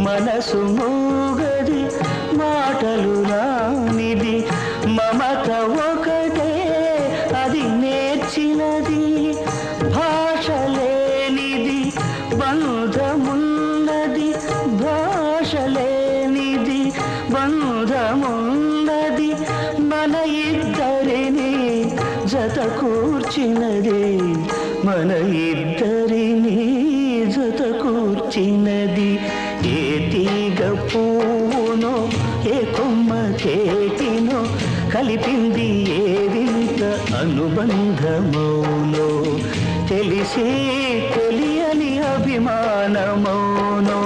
మనసు మూగది మాటలు రానిది మమత ఒకటే అది నేర్చినది భాష లేనిది బంధమున్నది భాష లేనిది బంధమున్నది మన ఇద్దరిని జత కూర్చినది మన ఇద్దరిని జత కూర్చినది ఏ తీగ పువ్వునో ఏ కొమ్మ చేతినో కలిపింది ఏ వింత అనుబంధమౌనో తెలిసి తెలియని అభిమానమౌనో